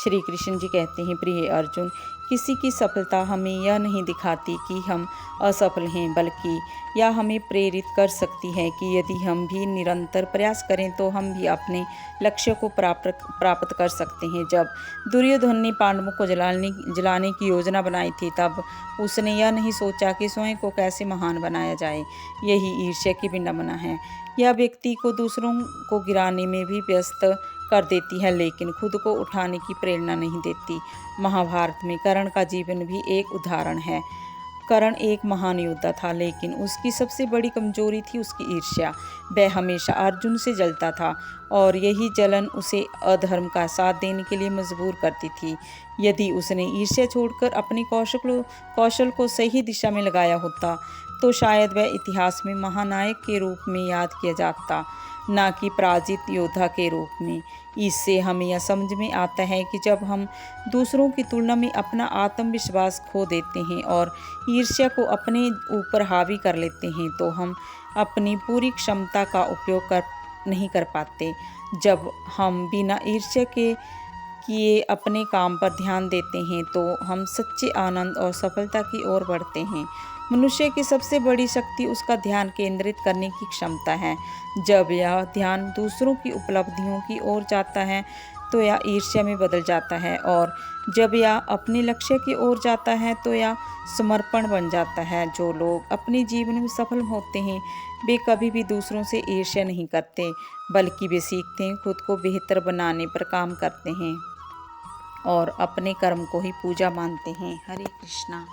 श्री कृष्ण जी कहते हैं, प्रिय अर्जुन, किसी की सफलता हमें यह नहीं दिखाती कि हम असफल हैं, बल्कि यह हमें प्रेरित कर सकती है कि यदि हम भी निरंतर प्रयास करें तो हम भी अपने लक्ष्य को प्राप्त कर सकते हैं। जब दुर्योधन ने पांडवों को जलाने की योजना बनाई थी, तब उसने यह नहीं सोचा कि स्वयं को कैसे महान बनाया जाए। यही ईर्ष्या की विडंबना है। यह व्यक्ति को दूसरों को गिराने में भी व्यस्त कर देती है, लेकिन खुद को उठाने की प्रेरणा नहीं देती। महाभारत में कर्ण का जीवन भी एक उदाहरण है। कर्ण एक महान योद्धा था, लेकिन उसकी सबसे बड़ी कमजोरी थी उसकी ईर्ष्या। वह हमेशा अर्जुन से जलता था और यही जलन उसे अधर्म का साथ देने के लिए मजबूर करती थी। यदि उसने ईर्ष्या छोड़कर अपने कौशल को सही दिशा में लगाया होता, तो शायद वह इतिहास में महानायक के रूप में याद किया जाता, न कि पराजित योद्धा के रूप में। इससे हमें यह समझ में आता है कि जब हम दूसरों की तुलना में अपना आत्मविश्वास खो देते हैं और ईर्ष्या को अपने ऊपर हावी कर लेते हैं, तो हम अपनी पूरी क्षमता का उपयोग नहीं कर पाते। जब हम बिना ईर्ष्या के किए अपने काम पर ध्यान देते हैं, तो हम सच्चे आनंद और सफलता की ओर बढ़ते हैं। मनुष्य की सबसे बड़ी शक्ति उसका ध्यान केंद्रित करने की क्षमता है। जब यह ध्यान दूसरों की उपलब्धियों की ओर जाता है, तो यह ईर्ष्या में बदल जाता है, और जब यह अपने लक्ष्य की ओर जाता है, तो यह समर्पण बन जाता है। जो लोग अपने जीवन में सफल होते हैं, वे कभी भी दूसरों से ईर्ष्या नहीं करते, बल्कि वे सीखते हैं, खुद को बेहतर बनाने पर काम करते हैं और अपने कर्म को ही पूजा मानते हैं। हरे कृष्णा।